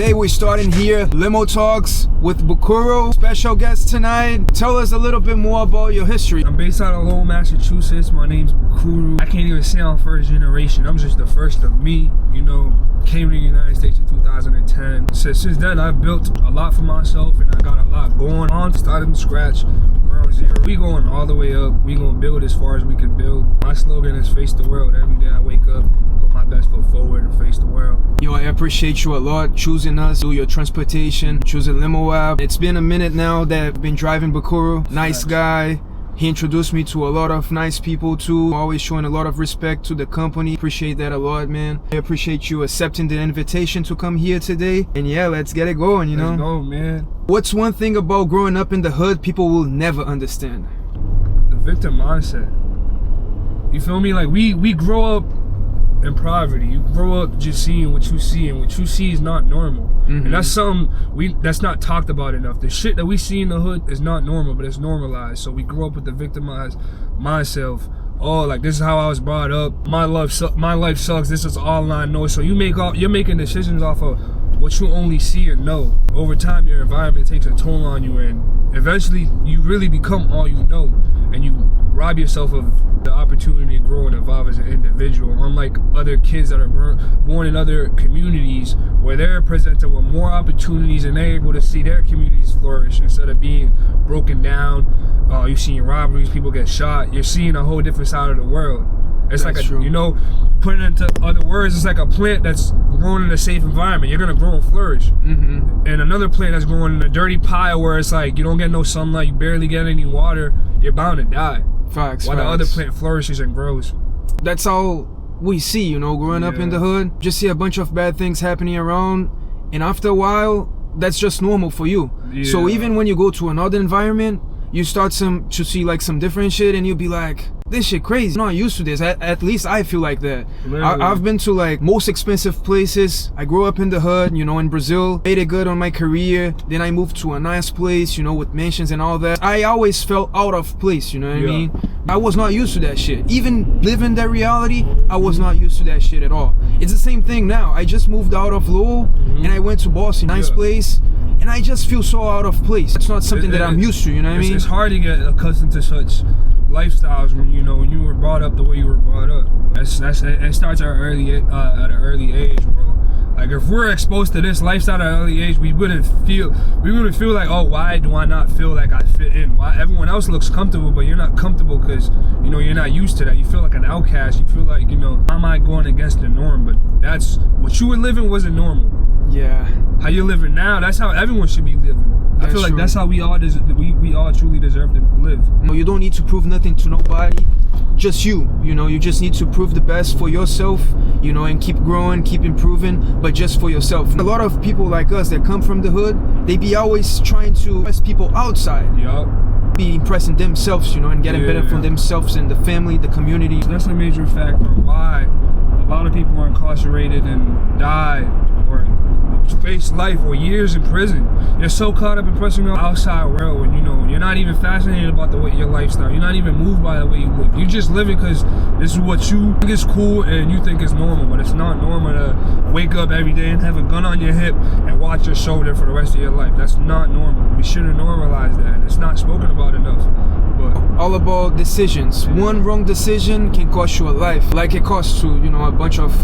Today we're starting here, Limo Talks with Bukuru. Special guest tonight. Tell us a little bit more about your history. I'm based out of Lowell, Massachusetts. My name's Bukuru. I can't even say I'm first generation. I'm just the first of me, you know. Came to the United States in 2010. Since then, I've built a lot for myself and I got a lot going on. Started from scratch, ground zero. We going all the way up. We gonna build as far as we can build. My slogan is face the world. Every day I wake up, put my best foot forward and face the world. Yo, I appreciate you a lot choosing us, do your transportation, choosing Limo app. It's been a minute now that I've been driving Bukuru. Nice guy. He introduced me to a lot of nice people too, always showing a lot of respect to the company. Appreciate that a lot, man. I appreciate you accepting the invitation to come here today. And yeah, let's get it going, you know? Let's go, man. What's one thing about growing up in the hood people will never understand? The victim mindset. You feel me? Like we grow up in poverty. You grow up just seeing what you see, and what you see is not normal. And that's something that's not talked about enough. The shit that we see in the hood is not normal, but it's normalized. So we grow up with the victimized mindset. Oh, like this is how I was brought up. My life sucks. This is all I know. So you're making decisions off of what you only see and know. Over time, your environment takes a toll on you, and eventually you really become all you know, and you rob yourself of the opportunity to grow and evolve as an individual. Unlike other kids that are born in other communities where they're presented with more opportunities and they're able to see their communities flourish instead of being broken down. You're seeing robberies, people get shot. You're seeing a whole different side of the world. It's that's like true. You know, putting it into other words, it's like a plant that's grown in a safe environment. You're gonna grow and flourish. And another plant that's growing in a dirty pile where it's like you don't get no sunlight, you barely get any water, you're bound to die. Facts. While the other plant flourishes and grows. That's all we see, you know, growing up in the hood. Just see a bunch of bad things happening around, and after a while, that's just normal for you. So even when you go to another environment, you start to see like some different shit, and you'll be like, this shit crazy. I'm not used to this. At least I feel like that. I've been to like most expensive places. I grew up in the hood, you know, in Brazil. Made it good on my career. Then I moved to a nice place, you know, with mansions and all that. I always felt out of place, you know what I mean? I was not used to that shit. Even living that reality, I was not used to that shit at all. It's the same thing now. I just moved out of Lowell and I went to Boston, nice place. And I just feel so out of place. It's not something that I'm used to, you know what I mean? It's hard to get accustomed to such lifestyles when you were brought up the way you were brought up. It starts at an early age, bro. Like if we're exposed to this lifestyle at an early age, we wouldn't feel like, oh, why do I not feel like I fit in? Why everyone else looks comfortable, but you're not comfortable because you know you're not used to that. You feel like an outcast. You feel like, you know, how am I going against the norm? But that's what you were living wasn't normal. Yeah. How you're living now, that's how everyone should be living. I feel like that's how we all truly deserve to live. No, you don't need to prove nothing to nobody. Just you know, you just need to prove the best for yourself, you know, and keep growing, keep improving, but just for yourself. A lot of people like us that come from the hood, they be always trying to impress people outside. Be impressing themselves, you know, and getting better from themselves and the family, the community. So that's a major factor why a lot of people are incarcerated and die or face life or years in prison. You're so caught up in impressing the outside world when you know you're not even fascinated about the way your lifestyle. You're not even moved by the way you live. You're just living because this is what you think is cool and you think is normal, but it's not normal to wake up every day and have a gun on your hip and watch your shoulder for the rest of your life. That's not normal. We shouldn't normalize that, and it's not spoken about enough. But all about decisions. One wrong decision can cost you a life, like it costs to, you know, a bunch of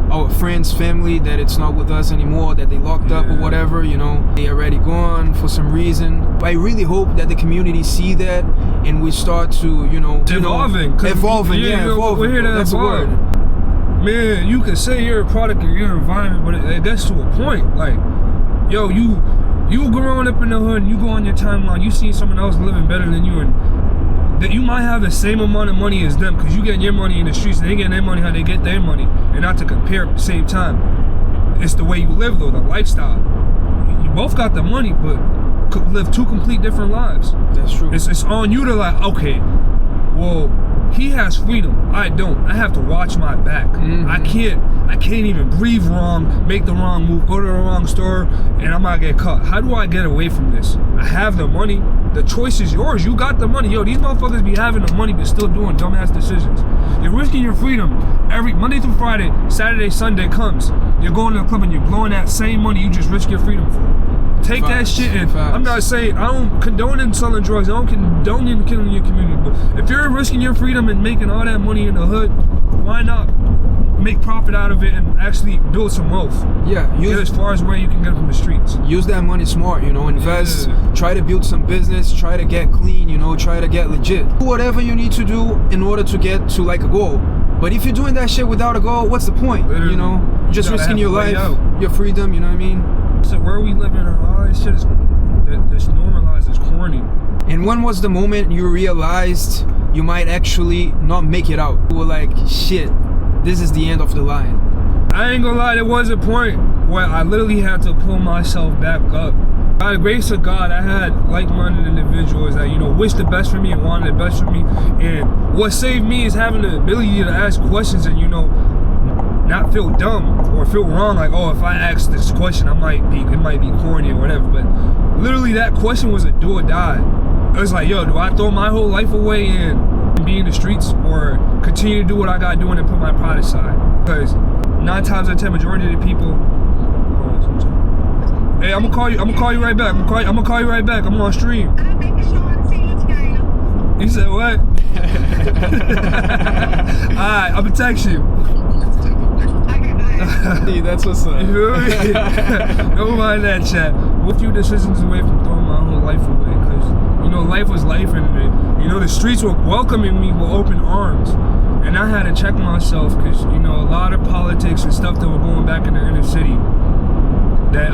our friends, family that it's not with us anymore, that they locked up or whatever, you know, they already gone for some reason. I really hope that the community see that and we start to, you know, evolving. Evolving. We're here to That's evolve. the word. Man, you can say you're a product of your environment, but it gets to a point. Like, yo, you growing up in the hood and you go on your timeline, you see someone else living better than you, and that you might have the same amount of money as them because you getting your money in the streets, they getting their money how they get their money, and not to compare at the same time. It's the way you live though, the lifestyle. You both got the money, but live two complete different lives. That's true. It's on you to like, okay, well, he has freedom. I don't. I have to watch my back. I can't even breathe wrong, make the wrong move, go to the wrong store, and I might get caught. How do I get away from this? I have the money. The choice is yours. You got the money. Yo, these motherfuckers be having the money but still doing dumbass decisions. You're risking your freedom every Monday through Friday. Saturday, Sunday comes. You're going to the club and you're blowing that same money you just risk your freedom for. Take that shit and I'm not saying, I don't condone selling drugs. I don't condone killing your community. But if you're risking your freedom and making all that money in the hood, why not make profit out of it and actually build some wealth? Yeah, get as far as where you can get from the streets. Use that money smart, you know, invest, try to build some business, try to get clean, you know, try to get legit. Do whatever you need to do in order to get to like a goal. But if you're doing that shit without a goal, what's the point? Literally, you know, just risking your life, your freedom, you know what I mean? So where we live in, all this shit is this normalized, it's corny. And when was the moment you realized you might actually not make it out? You were like, shit, this is the end of the line. I ain't gonna lie, there was a point where I literally had to pull myself back up. By the grace of God, I had like-minded individuals that, you know, wished the best for me and wanted the best for me. And what saved me is having the ability to ask questions and, you know, not feel dumb or feel wrong, like, oh, if I ask this question, it might be corny or whatever. But literally that question was a do or die. It was like, yo, do I throw my whole life away and be in the streets or continue to do what I gotta do and put my pride aside? Because 9 times out of 10, majority of the people, hey, I'm gonna call you right back. I'm gonna call you right back. I'm on stream. You said what? Alright, I'm gonna text you. Hey, that's what's up. Don't mind that, chat. We're a few decisions away from throwing my whole life away, because, you know, life was life, and, you know, the streets were welcoming me with open arms. And I had to check myself, because, you know, a lot of politics and stuff that were going back in the inner city that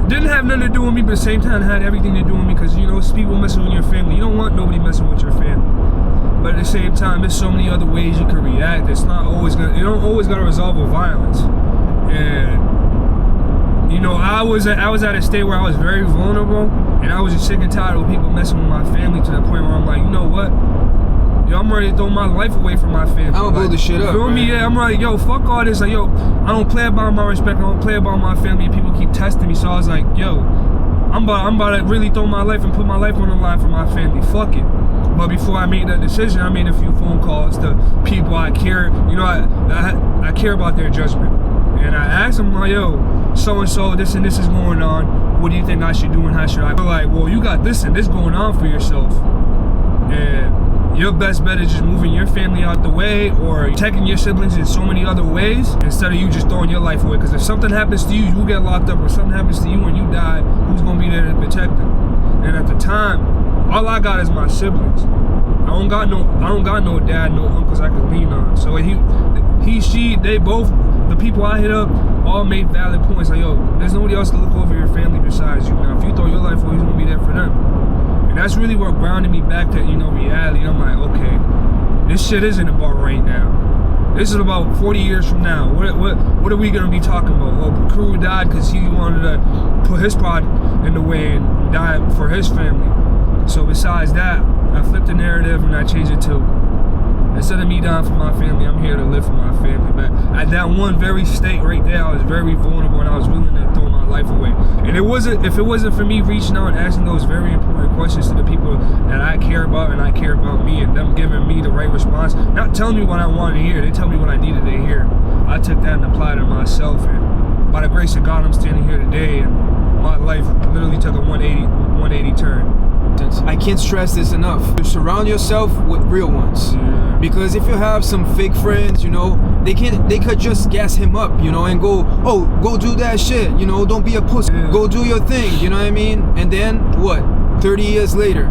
didn't have nothing to do with me, but at the same time had everything to do with me, because, you know, it's people messing with your family. You don't want nobody messing with your family. But at the same time, there's so many other ways you can react. It's not always you don't always gotta resolve with violence. And, you know, I was at a state where I was very vulnerable, and I was just sick and tired of people messing with my family to the point where I'm like, you know what? Yo, I'm ready to throw my life away from my family. I don't blow this shit up. You feel me? Yeah, I'm like, yo, fuck all this. Like, yo, I don't play about my respect. I don't play about my family. And people keep testing me. So I was like, yo, I'm about to really throw my life and put my life on the line for my family. Fuck it. But before I made that decision, I made a few phone calls to people I care. You know, I care about their judgment. And I asked them, like, yo, so-and-so, this and this is going on. What do you think I should do and how should I? They're like, well, you got this and this going on for yourself. And your best bet is just moving your family out the way or protecting your siblings in so many other ways instead of you just throwing your life away. Because if something happens to you, you get locked up, or something happens to you and you die, who's going to be there to protect them? And at the time, all I got is my siblings. I don't got no dad, no uncles I can lean on. So she, they both, the people I hit up, all made valid points. Like, yo, there's nobody else to look over your family besides you. Now, if you throw your life away, who's gonna be there for them? And that's really what grounded me back to, you know, reality. I'm like, okay, this shit isn't about right now. This is about 40 years from now. What are we gonna be talking about? Well, Bukuru died because he wanted to put his pride in the way and die for his family. So besides that, I flipped the narrative and I changed it to, instead of me dying for my family, I'm here to live for my family. But at that one very state right there, I was very vulnerable and I was willing to throw my life away. And if it wasn't for me reaching out and asking those very important questions to the people that I care about and I care about me, and them giving me the right response, not telling me what I wanted to hear, they tell me what I needed to hear. I took that and applied it to myself, and by the grace of God, I'm standing here today, and my life literally took a 180 turn. I can't stress this enough. You surround yourself with real ones. Yeah. Because if you have some fake friends, you know, they could just gas him up, you know, and go, oh, go do that shit, you know, don't be a pussy. Yeah. Go do your thing, you know what I mean? And then what? 30 years later,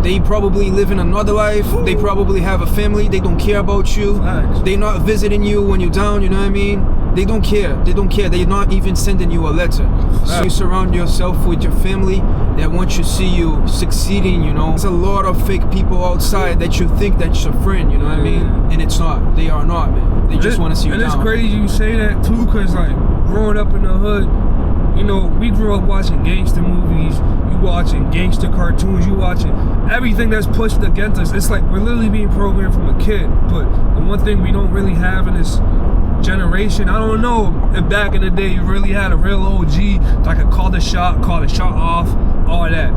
they probably live in another life. Ooh. They probably have a family. They don't care about you. Facts. They're not visiting you when you're down, you know what I mean? They don't care. They don't care. They're not even sending you a letter. Facts. So you surround yourself with your family that want to see you succeeding, you know? There's a lot of fake people outside that you think that's your friend, you know what I mean? And it's not. They are not, man. They just want to see you down. And it's crazy you say that too, because like growing up in the hood, you know, we grew up watching gangster movies. You watching gangster cartoons, you watching everything that's pushed against us. It's like we're literally being programmed from a kid. But the one thing we don't really have in this generation, I don't know if back in the day you really had a real OG that could call the shot off, all that.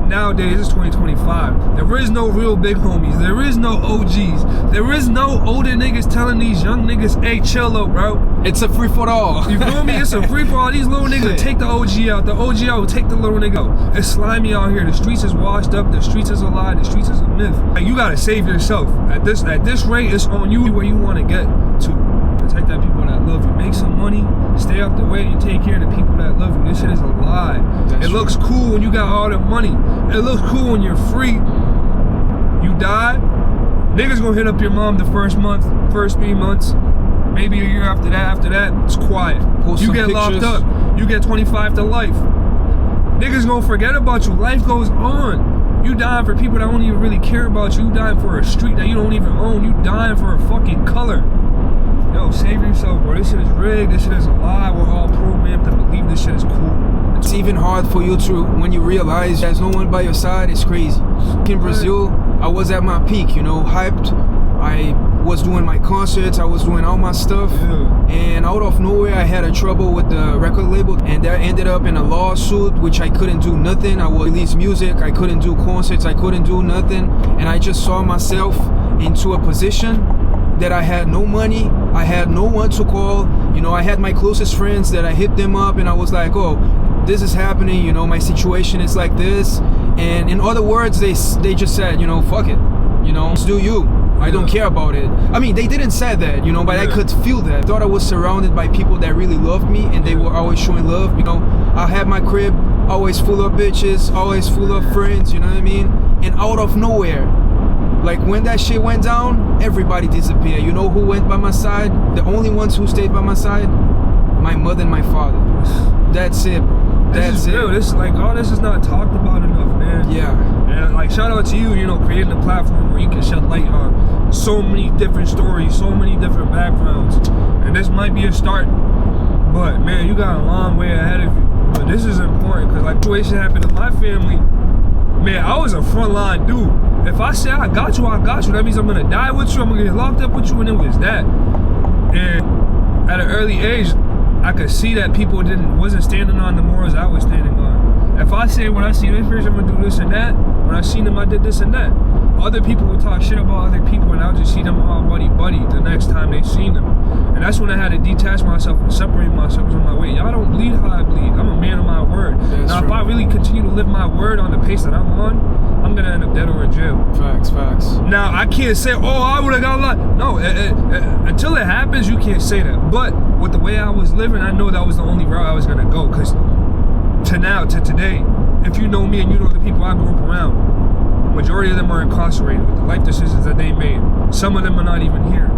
Nowadays it's 2025. There is no real big homies. There is no OGs. There is no older niggas telling these young niggas, hey, chill up, bro. It's a free for all. You feel me? It's a free for all. These little niggas will take the OG out. The OG out will take the little nigga out. It's slimy out here. The streets is washed up. The streets is a lie. The streets is a myth. Like, you gotta save yourself. At this rate, it's on you where you want to get to. Protect that people that love you. Make some money. Stay up the way and take care of the people that love you. This shit is a lie. It looks cool when you got all the money. It looks cool when you're free. You die, niggas gonna hit up your mom the first month, first 3 months, maybe a year after that, it's quiet. You get locked up, you get 25 to life. Niggas gonna forget about you. Life goes on. You dying for people that don't even really care about you. You dying for a street that you don't even own. You dying for a fucking color. Yo, save yourself, bro. This shit is rigged. This shit is a lie. We're all programmed to believe this shit is cool. It's even hard for you to, when you realize there's no one by your side, it's crazy. In Brazil, I was at my peak, you know, hyped. I was doing my concerts, I was doing all my stuff. Yeah. And out of nowhere, I had a trouble with the record label. And that ended up in a lawsuit, which I couldn't do nothing. I would release music, I couldn't do concerts, I couldn't do nothing. And I just saw myself into a position that I had no money, I had no one to call. You know, I had my closest friends that I hit them up and I was like, oh, this is happening, you know, my situation is like this. And in other words, they just said, you know, fuck it, you know, just do you. I don't care about it. I mean, they didn't say that, you know, but I could feel that. I thought I was surrounded by people that really loved me and they were always showing love. You know, I had my crib always full of bitches, always full of friends, you know what I mean? And out of nowhere, like when that shit went down, everybody disappeared. You know who went by my side? The only ones who stayed by my side? My mother and my father. That's it, bro. That's it. Real. This like all this is not talked about enough, man. Yeah. And like shout out to you, you know, creating a platform where you can shed light on so many different stories, so many different backgrounds. And this might be a start, but man, you got a long way ahead of you. But this is important because like situation happened to my family. Man, I was a frontline dude. If I say I got you, I got you. That means I'm gonna die with you. I'm gonna get locked up with you, and it was that. And at an early age, I could see that people wasn't standing on the morals I was standing on. If I say when I see this person, I'm gonna do this and that. When I seen them, I did this and that. Other people would talk shit about other people, and I'll just see them all buddy the next time they seen them. And that's when I had to detach myself and separate myself. I'm like, wait, y'all don't bleed how I bleed. I'm a man of my word. Now, if I really continue to live my word on the pace that I'm on, I'm gonna end up dead or in jail. Facts. Now, I can't say, oh, I would've got a lot. No, until it happens, you can't say that. But with the way I was living, I know that was the only route I was gonna go. Cause to today, if you know me and you know the people I grew up around, majority of them are incarcerated with the life decisions that they made. Some of them are not even here.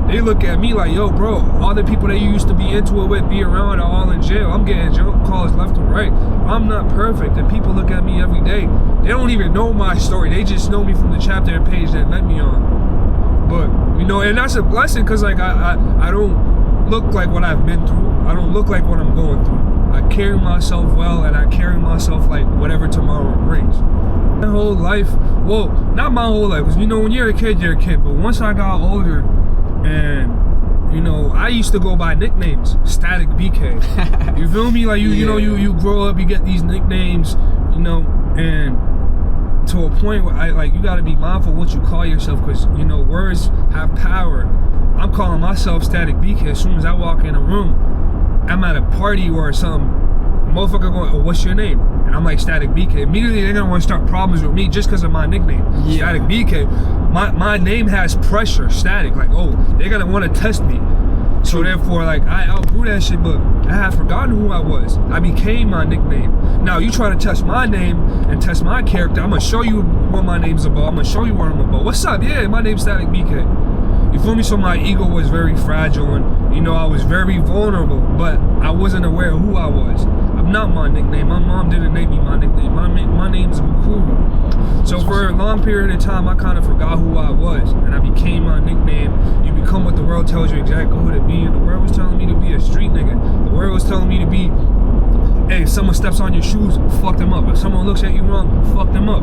They look at me like, yo, bro, all the people that you used to be into it with, be around, are all in jail. I'm getting jail calls left and right. I'm not perfect, and people look at me every day. They don't even know my story. They just know me from the chapter and page that let me on. But, you know, and that's a blessing, because, like, I don't look like what I've been through. I don't look like what I'm going through. I carry myself well, and I carry myself like whatever tomorrow brings. My whole life, well, not my whole life, because, you know, when you're a kid, but once I got older, and you know, I used to go by nicknames, Static BK. You feel me? Like you know, you grow up, you get these nicknames, you know, and to a point where you got to be mindful what you call yourself, because you know, words have power. I'm calling myself Static BK as soon as I walk in a room. I'm at a party or something, a motherfucker going, oh, what's your name? And I'm like, Static BK. Immediately they're gonna want to start problems with me just because of my nickname. Static BK. My name has pressure, Static. Like, oh, they're gonna want to test me. So therefore, like, I outgrew that shit, but I had forgotten who I was. I became my nickname. Now you try to test my name and test my character, I'm gonna show you what my name's about. I'm gonna show you what I'm about. What's up? Yeah, my name's Static BK. You feel me? So my ego was very fragile, and you know, I was very vulnerable, but I wasn't aware of who I was. I'm not my nickname. My mom didn't name me my nickname. My name's Bukuru. So for a long period of time, I kind of forgot who I was, and I became my nickname. You become what the world tells you exactly who to be, and the world was telling me to be a street nigga. The world was telling me to be hey, if someone steps on your shoes, fuck them up. If someone looks at you wrong, fuck them up.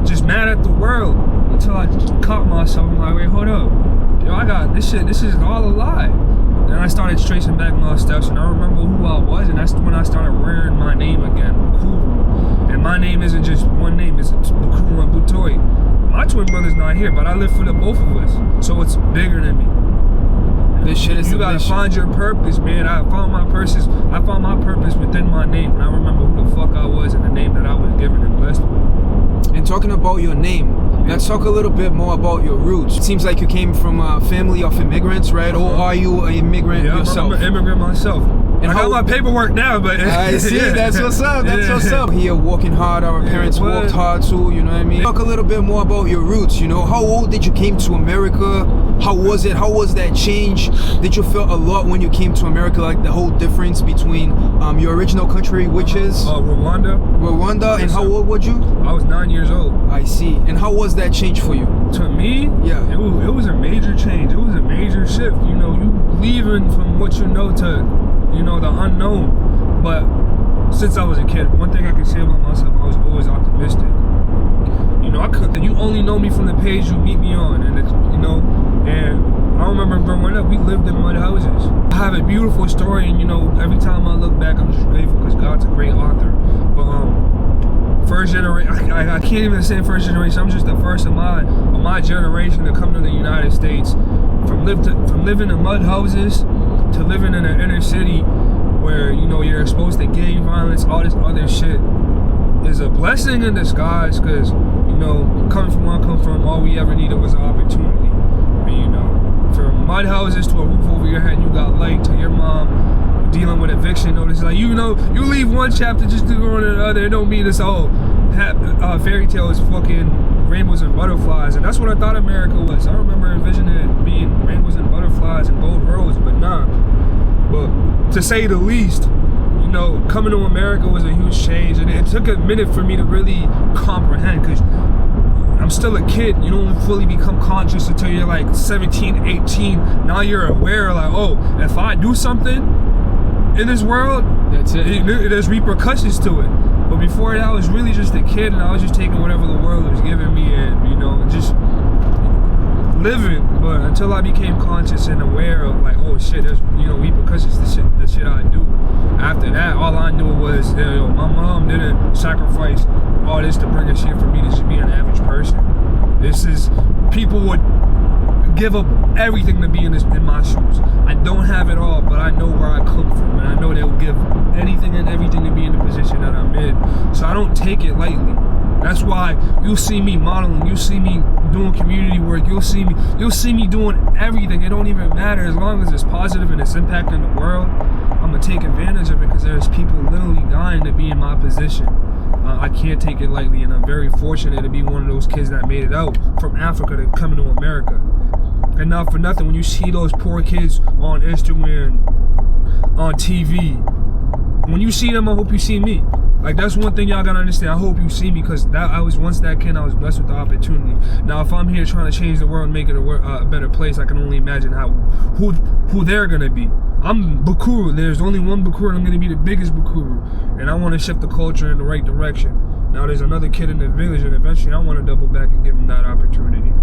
Just mad at the world until I caught myself. I'm like, wait, hold up. Yo, I got this shit. This is all a lie. And I started tracing back my steps, and I remember who I was, and that's when I started wearing my name again, Bukuru. And my name isn't just one name, it's Bukuru and Butoi. My twin brother's not here, but I live for the both of us, so it's bigger than me. This shit is you gotta find your purpose, man. I found my purpose within my name, and I remember who the fuck I was and the name that I was given and blessed with. And talking about your name, let's talk a little bit more about your roots. It seems like you came from a family of immigrants, right? Or are you an immigrant yourself? I'm an immigrant myself. And I got my paperwork now, but I see, that's what's up, that's what's up. Here working hard, our parents worked hard too, you know what I mean? Talk a little bit more about your roots, you know, how old did you came to America? How was it? How was that change? Did you feel a lot when you came to America, like the whole difference between your original country, which is? Rwanda. Rwanda, and how old were you? I was 9 years old. I see, and how was that change for you? To me, yeah, it was a major change. It was a major shift, you know, you leaving from what you know to, you know, the unknown. But since I was a kid, one thing I can say about myself, I was always optimistic. You know, you only know me from the page you meet me on, and it's, you know, and I remember growing up, we lived in mud houses. I have a beautiful story, and you know, every time I look back, I'm just grateful because God's a great author. But first generation, I can't even say first generation. I'm just the first of my generation to come to the United States. From living in mud houses to living in an inner city where, you know, you're exposed to gang violence, all this other shit, is a blessing in disguise. Because, you know, coming from where I come from, all we ever needed was an opportunity. And, you know, from mud houses to a roof over your head, you got light, to your mom dealing with eviction notice. Like, you know, you leave one chapter just to go into another. It don't mean it's all fairy tales, fucking rainbows and butterflies. And that's what I thought America was. I remember envisioning it being rainbows and butterflies and gold roads, but nah. But to say the least, you know, coming to America was a huge change, and it took a minute for me to really comprehend, because I'm still a kid. You don't fully become conscious until you're like 17, 18. Now you're aware, like, oh, if I do something in this world, that's it. There's repercussions to it. But before that, I was really just a kid, and I was just taking whatever the world was giving me, and, you know, just living. But until I became conscious and aware of, like, oh shit, there's, you know, repercussions to the shit I do. After that, all I knew was, you know, my mom didn't sacrifice all this to bring a shit for me to just be an average person. This is, people would give up everything to be in my shoes. I don't have it all, but I know where I come from, and I know they'll give anything and everything to be in the position that I'm in. So I don't take it lightly. That's why you'll see me modeling, you'll see me doing community work, you'll see me doing everything. It don't even matter, as long as it's positive and it's impacting the world. I'm gonna take advantage of it, because there's people literally dying to be in my position. I can't take it lightly, and I'm very fortunate to be one of those kids that made it out from Africa to come to America. And not for nothing, when you see those poor kids on Instagram, on TV, when you see them, I hope you see me. Like, that's one thing y'all gotta understand. I hope you see me, because I was once that kid. I was blessed with the opportunity. Now, if I'm here trying to change the world and make it a better place, I can only imagine who they're gonna be. I'm Bukuru. There's only one Bukuru, and I'm gonna be the biggest Bukuru. And I want to shift the culture in the right direction. Now, there's another kid in the village, and eventually I want to double back and give him that opportunity.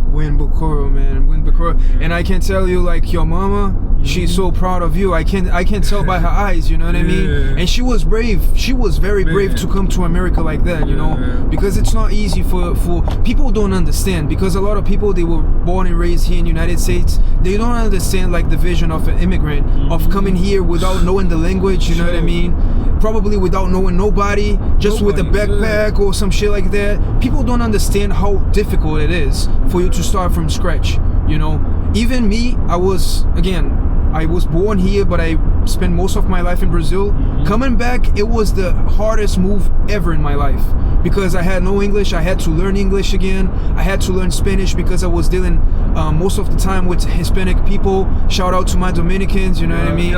Win Bukuru, man, win Bukuru. And I can tell you, like, your mama, she's so proud of you. I can tell by her eyes, you know what I mean? And she was brave. She was very brave to come to America like that, you know? Because it's not easy for people don't understand. Because a lot of people, they were born and raised here in the United States. They don't understand, like, the vision of an immigrant, of coming here without knowing the language, you know what I mean? Probably without knowing nobody, just with a backpack or some shit like that. People don't understand how difficult it is for you to start from scratch, you know? Even me, I was born here, but I spent most of my life in Brazil. Coming back, it was the hardest move ever in my life, because I had no English. I had to learn English again. I had to learn Spanish, because I was dealing most of the time with Hispanic people. Shout out to my Dominicans, you know what I mean?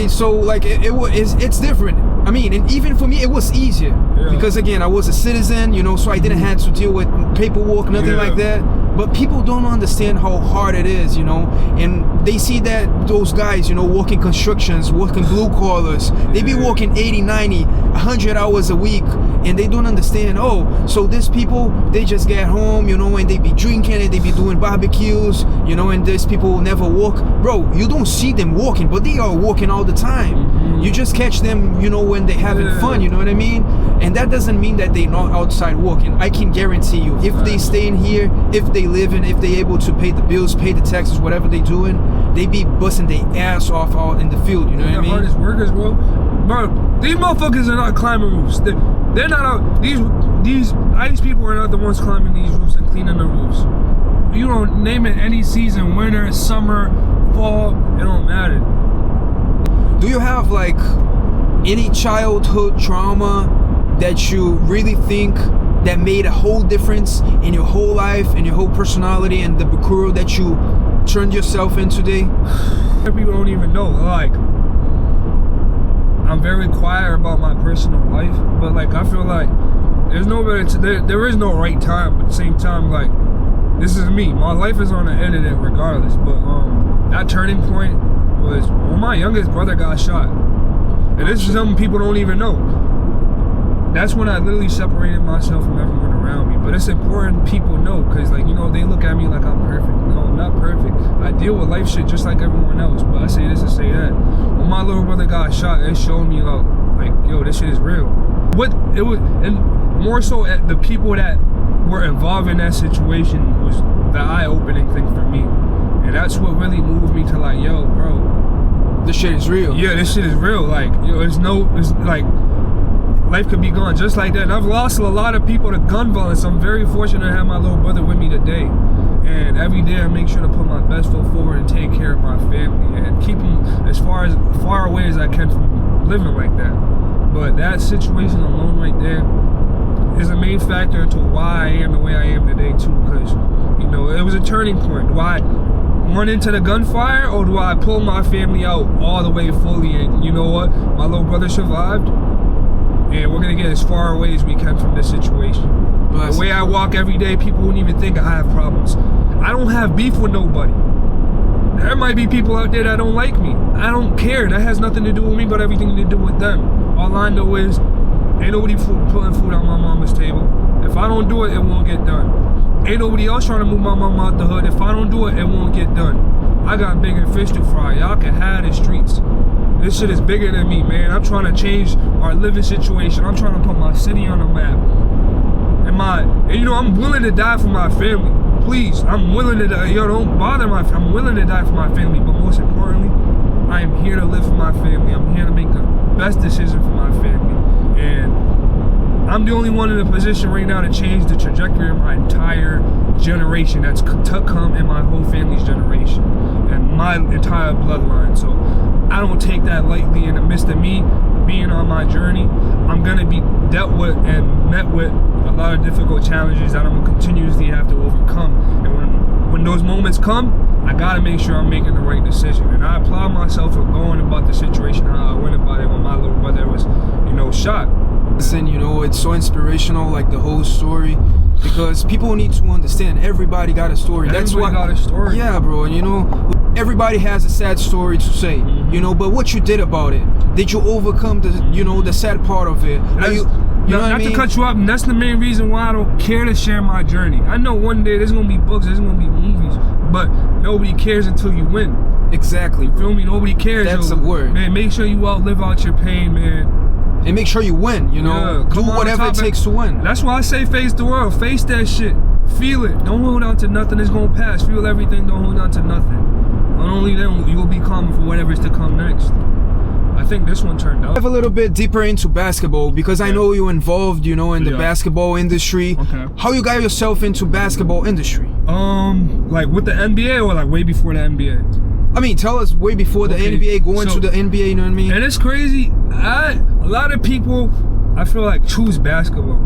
So, like, it's different. I mean, and even for me, it was easier because again, I was a citizen, you know, so I didn't have to deal with paperwork, nothing like that. But people don't understand how hard it is, you know, and they see that those guys, you know, working constructions, working blue collars, they be working 80, 90, 100 hours a week, and they don't understand, oh, so these people, they just get home, you know, and they be drinking and they be doing barbecues, you know, and these people never work. Bro, you don't see them working, but they are working all the time. You just catch them, you know, when they having fun, you know what I mean? And that doesn't mean that they not outside working. I can guarantee you, if they stay in here, if they live in, if they able to pay the bills, pay the taxes, whatever they doing, they be busting their ass off out in the field, you know what I mean? The hardest workers, bro. Bro, these motherfuckers are not climbing roofs. They're not out. These people are not the ones climbing these roofs and cleaning the roofs. You don't name it any season, winter, summer, fall, it don't matter. Do you have like any childhood trauma that you really think that made a whole difference in your whole life and your whole personality and the Bukuru that you turned yourself in today? People don't even know. Like, I'm very quiet about my personal life, but like I feel like there's no better. There is no right time, but at the same time, like, this is me. My life is on the internet regardless. But that turning point was when my youngest brother got shot, and this is something people don't even know. That's when I literally separated myself from everyone around me. But it's important people know, because, like, you know, they look at me like I'm perfect. No, I'm not perfect. I deal with life shit just like everyone else. But I say this and say that. When my little brother got shot, it showed me, like, yo, this shit is real. And more so at the people that were involved in that situation was the eye-opening thing for me. And that's what really moved me to, like, yo, bro, this shit is real. Yeah, this shit is real. Like, yo, it's like, life could be gone just like that. And I've lost a lot of people to gun violence. I'm very fortunate to have my little brother with me today. And every day I make sure to put my best foot forward and take care of my family and keep them as far away as I can from living like that. But that situation alone right there is a main factor into why I am the way I am today too. Because, you know, it was a turning point. Do I run into the gunfire, or do I pull my family out all the way fully? And you know what? My little brother survived. And we're gonna get as far away as we can from this situation. The way I walk every day, people wouldn't even think I have problems. I don't have beef with nobody. There might be people out there that don't like me. I don't care. That has nothing to do with me, but everything to do with them. All I know is, ain't nobody putting food on my mama's table. If I don't do it, it won't get done. Ain't nobody else trying to move my mama out the hood. If I don't do it, it won't get done. I got bigger fish to fry. Y'all can have the streets. This shit is bigger than me, man. I'm trying to change our living situation. I'm trying to put my city on the map. And you know, I'm willing to die for my family. Please, I'm willing to die. Yo, don't bother I'm willing to die for my family. But most importantly, I am here to live for my family. I'm here to make the best decision for my family. And I'm the only one in a position right now to change the trajectory of my entire generation that's to come in my whole family's generation and my entire bloodline. So I don't take that lightly. In the midst of me being on my journey, I'm gonna be dealt with and met with a lot of difficult challenges that I'm gonna continuously have to overcome. And when those moments come, I gotta make sure I'm making the right decision. And I applaud myself for going about the situation how I went about it when my little brother was, you know, shot. Listen, you know, it's so inspirational, like the whole story, because people need to understand everybody got a story. Everybody got a story. Yeah, bro, you know, everybody has a sad story to say, you know, but what you did about it, did you overcome the, you know, the sad part of it? Not to cut you off, and that's the main reason why I don't care to share my journey. I know one day there's gonna be books, there's gonna be movies, but nobody cares until you win. Exactly. You feel me? Nobody cares. That's the word. Man, make sure you live out your pain, man. And make sure you win, you know. Do whatever it takes to win. That's why I say face the world. Face that shit. Feel it. Don't hold on to nothing. It's gonna pass. Feel everything. Don't hold on to nothing. Not only then, you'll be calm for whatever's to come next. I think this one turned out. Dive a little bit deeper into basketball, because I know you're involved, you know, in the basketball industry. Okay. How you got yourself into basketball industry? Like with the NBA or like way before the NBA? I mean, tell us way before the NBA, going to the NBA, you know what I mean? And it's crazy. A lot of people, I feel like, choose basketball.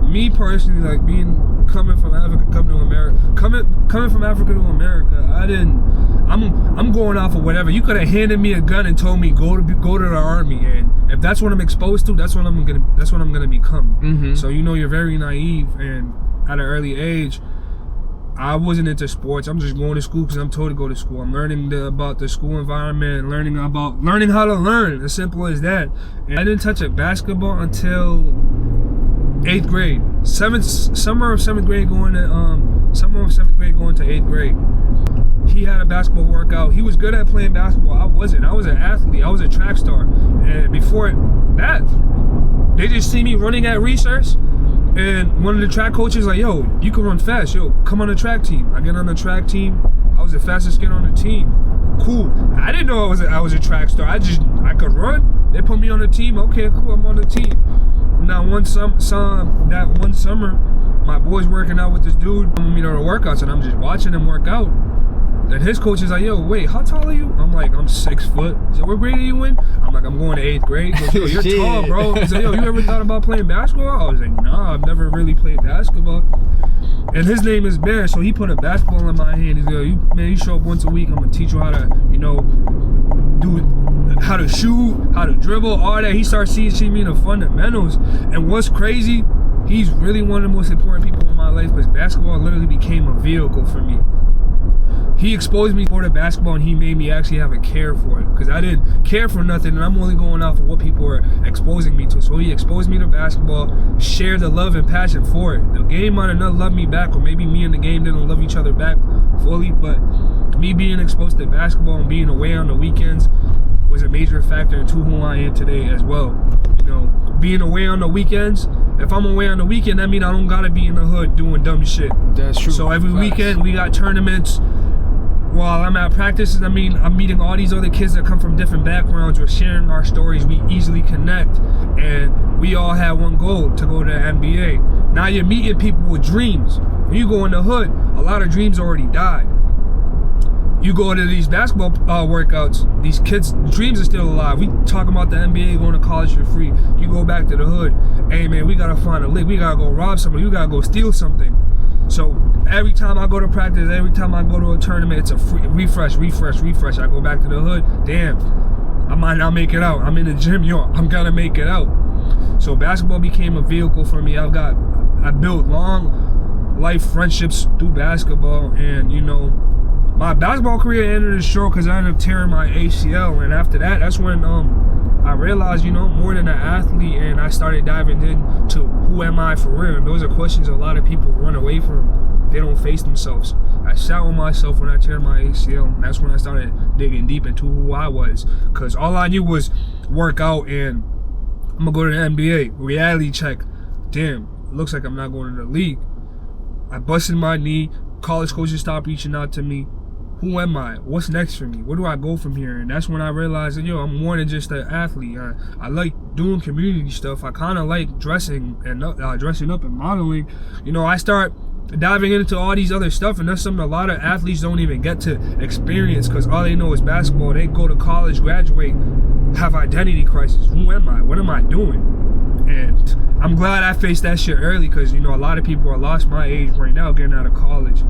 Me personally, like being coming from Africa, coming to America, coming from Africa to America, I'm going off of whatever. You could have handed me a gun and told me go to the army, and if that's what I'm exposed to, that's what I'm gonna become. So you're very naive, and at an early age, I wasn't into sports. I'm just going to school because I'm told to go to school. I'm learning about the school environment, learning how to learn. As simple as that. And I didn't touch a basketball until 8th grade. Summer of 7th grade going to 8th grade. He had a basketball workout. He was good at playing basketball. I wasn't. I was an athlete. I was a track star. And before that, they just see me running at recess. And one of the track coaches like, yo, you can run fast. Yo, come on the track team. I get on the track team. I was the fastest kid on the team. Cool. I didn't know I was a track star. I could run. They put me on the team. Okay, cool. I'm on the team. Now one summer, my boy's working out with this dude. I'm me to the workouts, and I'm just watching him work out. And his coach is like, yo, wait, how tall are you? I'm like, I'm 6 foot. So what grade are you in? I'm like, I'm going to 8th grade. He goes, yo, you're tall, bro. He's like, yo, you ever thought about playing basketball? I was like, nah, I've never really played basketball. And his name is Bear, so he put a basketball in my hand. He's like, you show up once a week. I'm gonna teach you how to, how to shoot, how to dribble, all that. He starts teaching me the fundamentals. And what's crazy, he's really one of the most important people in my life, because basketball literally became a vehicle for me. He exposed me for the basketball, and he made me actually have a care for it, because I didn't care for nothing, and I'm only going off of what people were exposing me to. So he exposed me to basketball, shared the love and passion for it. The game might have not loved me back, or maybe me and the game didn't love each other back fully, but me being exposed to basketball and being away on the weekends was a major factor into who I am today as well. Being away on the weekends, if I'm away on the weekend, that means I don't gotta be in the hood doing dumb shit. That's true. So every weekend we got tournaments. While I'm at practices, I'm meeting all these other kids that come from different backgrounds. We're sharing our stories. We easily connect, and we all have one goal: to go to the NBA. Now you're meeting people with dreams. When you go in the hood, a lot of dreams already died. You go to these basketball workouts, these kids' dreams are still alive. We talk about the NBA, going to college for free. You go back to the hood, hey man, we gotta find a lick. We gotta go rob somebody. We gotta go steal something. So every time I go to practice, every time I go to a tournament, it's a free refresh. I go back to the hood, damn, I might not make it out. I'm in the gym, I'm gonna make it out. So basketball became a vehicle for me. I built long life friendships through basketball, and my basketball career ended short because I ended up tearing my ACL, and after that, that's when I realized, more than an athlete, and I started diving into who am I for real. And those are questions a lot of people run away from. They don't face themselves. I sat with myself when I tear my ACL, and that's when I started digging deep into who I was, because all I knew was work out and I'm gonna go to the NBA. Reality check. Damn, it looks like I'm not going to the league. I busted my knee. College coaches stopped reaching out to me. Who am I? What's next for me? Where do I go from here? And that's when I realized that, I'm more than just an athlete. I like doing community stuff. I kind of like dressing up and modeling. I start diving into all these other stuff, and that's something a lot of athletes don't even get to experience, because all they know is basketball. They go to college, graduate, have identity crisis. Who am I? What am I doing? And I'm glad I faced that shit early, because, a lot of people are lost my age right now getting out of college.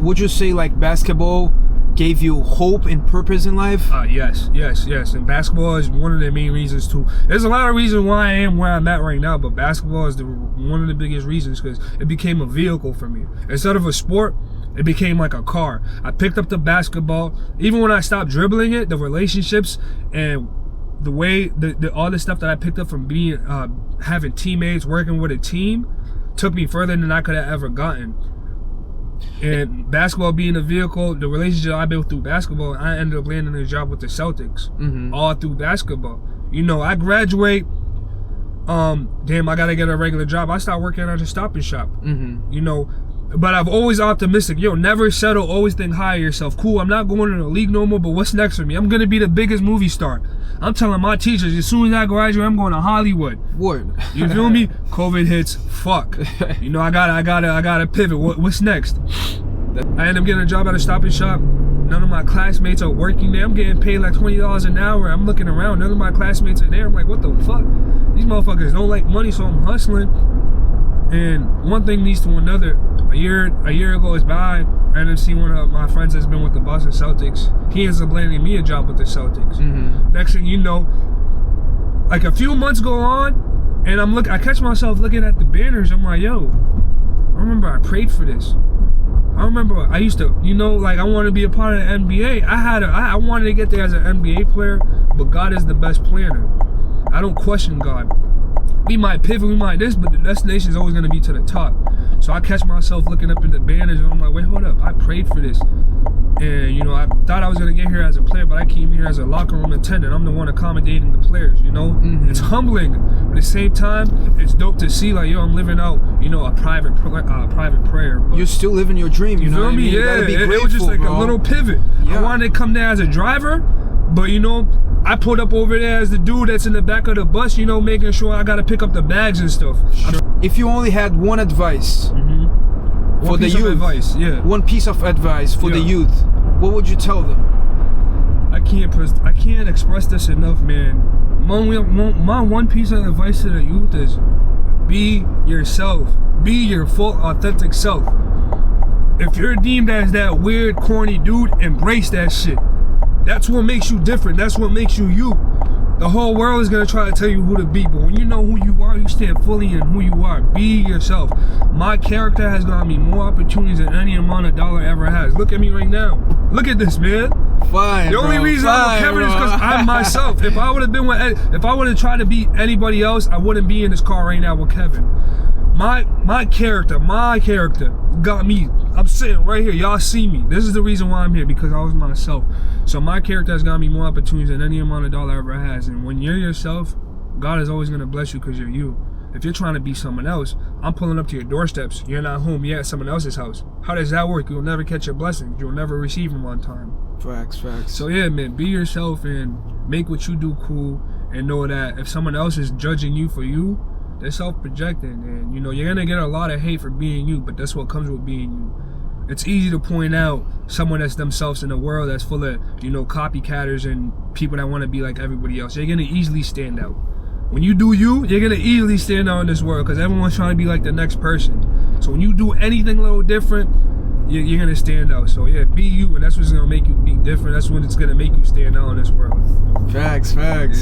Would you say basketball gave you hope and purpose in life? Yes. And basketball is one of the main reasons too. There's a lot of reasons why I am where I'm at right now, but basketball is one of the biggest reasons, because it became a vehicle for me. Instead of a sport, it became like a car. I picked up the basketball. Even when I stopped dribbling it, the relationships and the way, all the stuff that I picked up from being, having teammates, working with a team, took me further than I could have ever gotten. And basketball being a vehicle, the relationship I built through basketball, I ended up landing a job with the Celtics, all through basketball. I graduate, I gotta get a regular job. I start working at a Stop and Shop, but I've always optimistic. Never settle, always think high of yourself. Cool, I'm not going to the league no more, but what's next for me? I'm gonna be the biggest movie star. I'm telling my teachers, as soon as I graduate, I'm going to Hollywood. Word. You feel me? COVID hits, fuck. I gotta pivot. What's next? I end up getting a job at a Stop and Shop. None of my classmates are working there. I'm getting paid like $20 an hour. I'm looking around, none of my classmates are there. I'm like, what the fuck? These motherfuckers don't like money, so I'm hustling. And one thing leads to another. A year goes by, I end up seeing one of my friends that's been with the Boston Celtics. He ends up landing me a job with the Celtics. Next thing you know, like a few months go on, and I catch myself looking at the banners. I'm like, yo, I remember I prayed for this. I remember I used to, like I wanted to be a part of the NBA. I wanted to get there as an NBA player, but God is the best planner. I don't question God. We might pivot, we might this, but the destination is always going to be to the top. So I catch myself looking up at the banners, and I'm like, wait, hold up, I prayed for this. And, I thought I was going to get here as a player, but I came here as a locker room attendant. I'm the one accommodating the players, It's humbling, but at the same time, it's dope to see, like, yo, I'm living out, a private prayer. But you're still living your dream, you know what I mean? Yeah, you gotta be grateful, it was just like bro. a little pivot. Yeah. I wanted to come there as a driver, but, I pulled up over there as the dude that's in the back of the bus, making sure I got to pick up the bags and stuff. If you only had one advice for the youth, one piece of advice for the youth, what would you tell them? I can't express this enough, man. My one piece of advice to the youth is be yourself. Be your full, authentic self. If you're deemed as that weird, corny dude, embrace that shit. That's what makes you different. That's what makes you you. The whole world is going to try to tell you who to be, but when you know who you are, you stand fully in who you are. Be yourself. My character has gotten me more opportunities than any amount of dollar ever has. Look at me right now. Look at this, man. Fine. The only reason I'm with Kevin is because I'm myself. If I would have tried to be anybody else, I wouldn't be in this car right now with Kevin. My character got me. I'm sitting right here. Y'all see me. This is the reason why I'm here, because I was myself. So my character has got me more opportunities than any amount of dollar ever has. And when you're yourself, God is always going to bless you because you're you. If you're trying to be someone else, I'm pulling up to your doorsteps. You're not home. You're at someone else's house. How does that work? You'll never catch your blessings. You'll never receive them on time. Facts. So yeah, man, be yourself and make what you do cool. And know that if someone else is judging you for you, they're self-projecting. And, you're going to get a lot of hate for being you, but that's what comes with being you. It's easy to point out someone that's themselves in a world that's full of, copycatters and people that want to be like everybody else. You're going to easily stand out. When you do you, you're going to easily stand out in this world because everyone's trying to be like the next person. So when you do anything a little different, you're going to stand out. So yeah, be you, and that's what's going to make you be different. That's what it's going to make you stand out in this world. Facts. Yeah.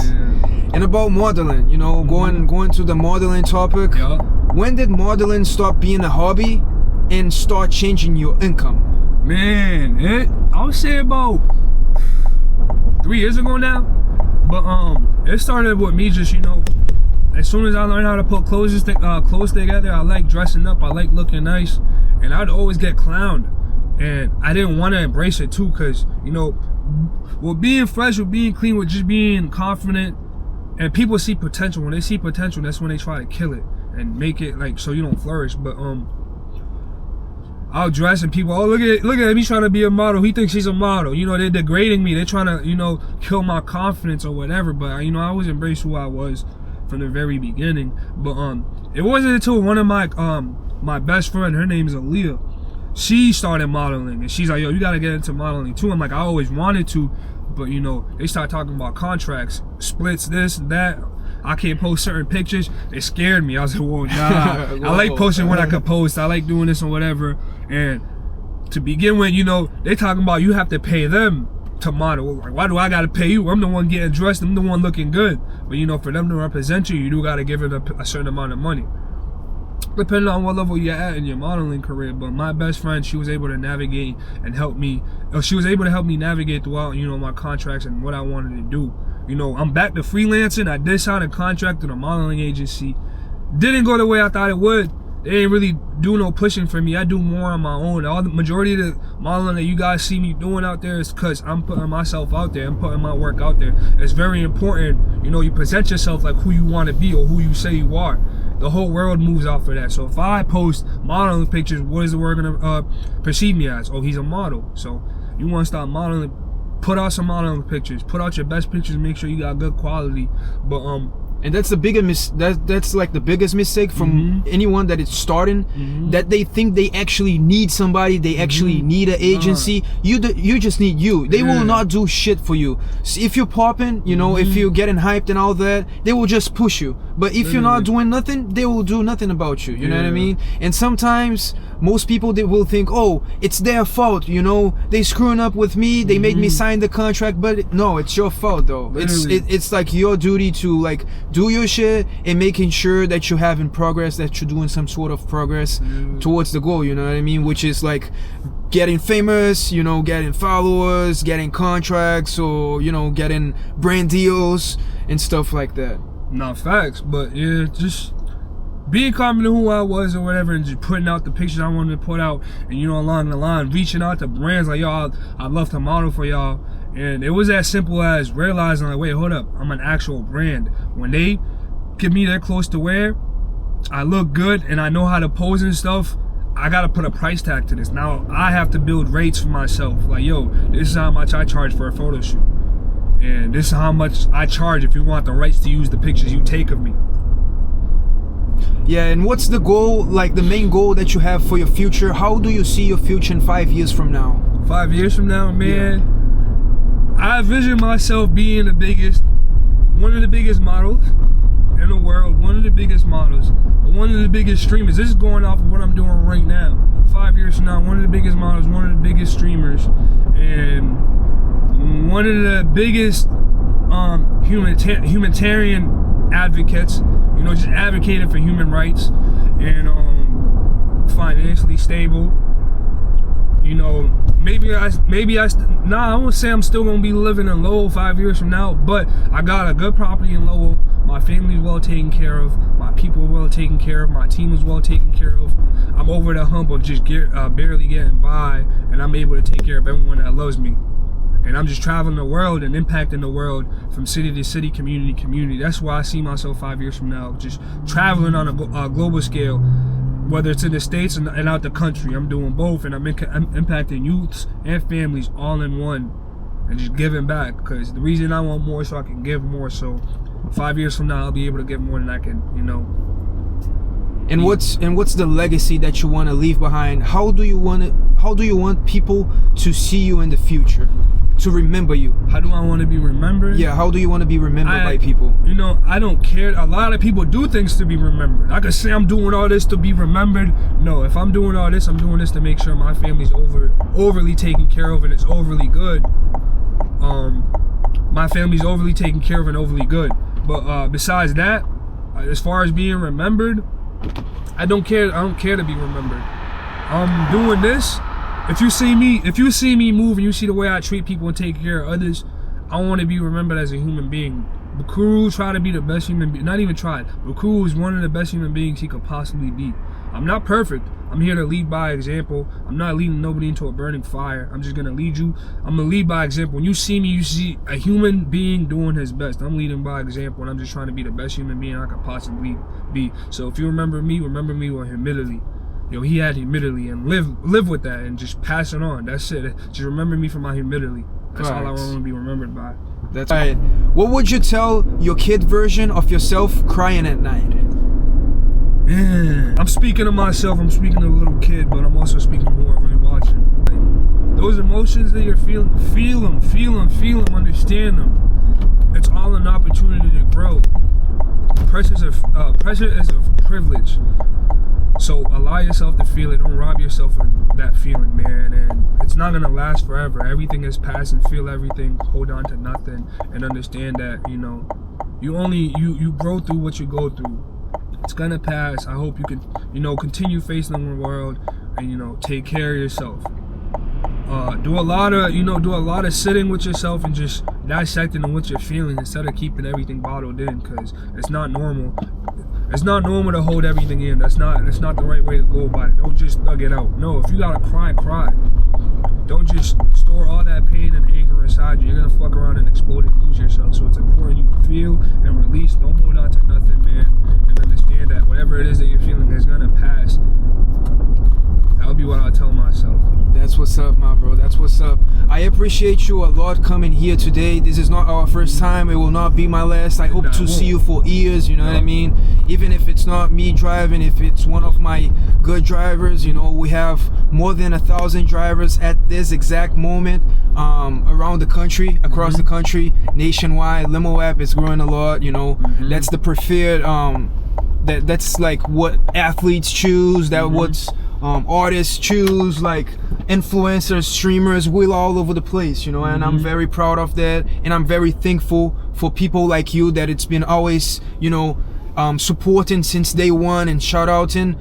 And about modeling, going to the modeling topic. Yeah. When did modeling stop being a hobby and start changing your income? Man, I would say about 3 years ago now. But it started with me just, as soon as I learned how to put clothes together, I like dressing up, I like looking nice, and I'd always get clowned. And I didn't want to embrace it too, because, with being fresh, with being clean, with just being confident, and people see potential. When they see potential, that's when they try to kill it and make it like so you don't flourish. But I'll dress and people, look at him, he's trying to be a model. He thinks he's a model. They're degrading me. They're trying to, kill my confidence or whatever. But I always embraced who I was from the very beginning. But it wasn't until one of my best friend, her name is Aaliyah, she started modeling, and she's like, yo, you gotta get into modeling too. I'm like, I always wanted to, but they start talking about contracts, splits, this and that. I can't post certain pictures. It scared me. I was like, whoa, nah. I like posting when I could post. I like doing this and whatever. And to begin with, they talking about you have to pay them to model. Like, why do I gotta pay you? I'm the one getting dressed. I'm the one looking good. But for them to represent you, you do gotta give it a certain amount of money, depending on what level you're at in your modeling career. But my best friend, she was able to navigate and help me. She was able to help me navigate throughout, my contracts and what I wanted to do. I'm back to freelancing. I did sign a contract with a modeling agency. Didn't go the way I thought it would. They didn't really do no pushing for me. I do more on my own. All the majority of the modeling that you guys see me doing out there is because I'm putting myself out there. I'm putting my work out there. It's very important. You present yourself like who you want to be or who you say you are. The whole world moves off of that. So if I post modeling pictures, what is the world gonna perceive me as? Oh, he's a model. So you want to start modeling, put out some modeling pictures, put out your best pictures, make sure you got good quality. But And that's the that's like the biggest mistake from anyone that is starting, that they think they actually need somebody, they actually need an agency. You just need you. They will not do shit for you. So if you're popping, you know, if you're getting hyped and all that, they will just push you. But if you're not doing nothing, they will do nothing about you. You know what I mean? And sometimes most people, they will think, oh, it's their fault, you know, they screwing up with me, they made me sign the contract. But no, it's your fault though. It's like your duty to like do your shit and making sure that you're having progress, that you're doing some sort of progress towards the goal, you know what I mean? Which is like getting famous, you know, getting followers, getting contracts, or, you know, getting brand deals and stuff like that. Not facts, but yeah, just being confident who I was or whatever, and just putting out the pictures I wanted to put out, and, you know, along the line, reaching out to brands like, yo, I'd love to model for y'all. And it was as simple as realizing, like, wait, hold up, I'm an actual brand. When they give me their clothes to wear, I look good and I know how to pose and stuff, I gotta put a price tag to this. Now I have to build rates for myself. Like, yo, this is how much I charge for a photo shoot, and this is how much I charge if you want the rights to use the pictures you take of me. Yeah, and what's the goal, like the main goal that you have for your future? How do you see your future in 5 years from now? 5 years from now, man, I envision myself being one of the biggest models in the world, one of the biggest models, one of the biggest streamers. This is going off of what I'm doing right now. 5 years from now, one of the biggest models, one of the biggest streamers, and one of the biggest humanitarian advocates, you know, just advocating for human rights, and financially stable. You know, I won't say I'm still gonna be living in Lowell 5 years from now, but I got a good property in Lowell. My family's well taken care of. My people are well taken care of. My team is well taken care of. I'm over the hump of just barely getting by, and I'm able to take care of everyone that loves me. And I'm just traveling the world and impacting the world from city to city, community to community. That's why I see myself 5 years from now, just traveling on a global scale, whether it's in the States and out the country. I'm doing both, and I'm impacting youths and families all in one, and just giving back. Because the reason I want more, so I can give more. So 5 years from now, I'll be able to give more than I can, you know. And what's the legacy that you want to leave behind? How do you want people to see you in the future, to remember you? How do I want to be remembered? Yeah, how do you want to be remembered by people? You know, I don't care. A lot of people do things to be remembered. I could say I'm doing all this to be remembered. No, if I'm doing all this, I'm doing this to make sure my family's overly taken care of and it's overly good. My family's overly taken care of and overly good. But besides that, as far as being remembered, I don't care to be remembered. I'm doing this. If you see me move and you see the way I treat people and take care of others, I want to be remembered as a human being. Bukuru tried to be the best human being. Not even tried. Bukuru is one of the best human beings he could possibly be. I'm not perfect. I'm here to lead by example. I'm not leading nobody into a burning fire. I'm just gonna lead you. I'm gonna lead by example. When you see me, you see a human being doing his best. I'm leading by example, and I'm just trying to be the best human being I could possibly be. So if you remember me with humility. Yo, he had humility, and live with that, and just pass it on. That's it. Just remember me for my humility. That's all I want to be remembered by. That's right. What would you tell your kid version of yourself crying at night? Man, I'm speaking to myself. I'm speaking to a little kid, but I'm also speaking to whoever watching. Like, those emotions that you're feeling, feel them, understand them. It's all an opportunity to grow. Pressure is a privilege. So allow yourself to feel it. Don't rob yourself of that feeling, man. And it's not gonna last forever. Everything is past, and feel everything. Hold on to nothing, and understand that, you know, you grow through what you go through. It's gonna pass. I hope you can, you know, continue facing the world, and, you know, take care of yourself. Do a lot of sitting with yourself and just dissecting on what you're feeling instead of keeping everything bottled in, because it's not normal. It's not normal to hold everything in. That's not the right way to go about it. Don't just thug it out. No, if you gotta cry, cry. Don't just store all that pain and anger inside you. You're gonna fuck around and explode and lose yourself. So it's important you feel and release. Don't hold on to nothing, man. And understand that whatever it is that you're feeling is gonna pass. That'll be what I'll tell myself. That's what's what's up, my bro. That's what's up. I appreciate you a lot coming here today. This is not our first time. It will not be my last. I hope to see you for years, you know what I mean? Even if it's not me driving, if it's one of my good drivers, you know, we have more than 1,000 drivers at this exact moment around the country, across the country, nationwide. Limo app is growing a lot, you know. That's the preferred, that's like what athletes choose, that what's artists choose, like influencers, streamers, we're all over the place, you know, and I'm very proud of that, and I'm very thankful for people like you that it's been always, you know, supporting since day one and shout outing.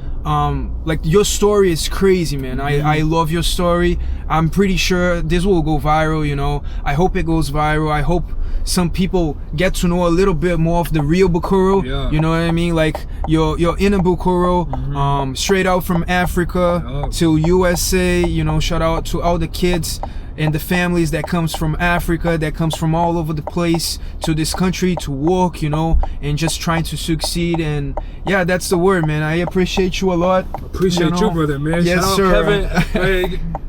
Like your story is crazy, man. I love your story. I'm pretty sure this will go viral, you know. I hope it goes viral. I hope some people get to know a little bit more of the real Bukuru. You know what I mean? Like your inner Bukuru, straight out from Africa to USA, you know, shout out to all the kids and the families that comes from Africa, that comes from all over the place to this country to work, you know, and just trying to succeed. And yeah, that's the word, man. I appreciate you a lot. Appreciate you, brother, man. Yes, shout sir. out Kevin.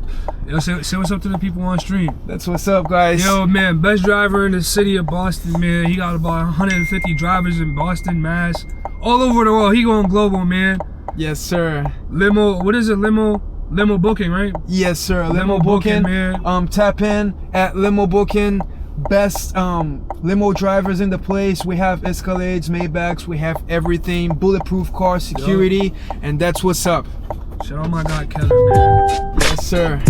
Yo, say what's up to the people on stream. That's what's up, guys. Yo, man, best driver in the city of Boston, man. He got about 150 drivers in Boston, Mass. All over the world. He going global, man. Yes, sir. Limo, what is it? Limo Booking, right? Yes, sir. Limo Booking, man. Tap in at Limo Booking. Best limo drivers in the place. We have Escalades, Maybachs, we have everything, bulletproof car security, and that's what's up. Shout out my guy Kevin, man. Yes, sir.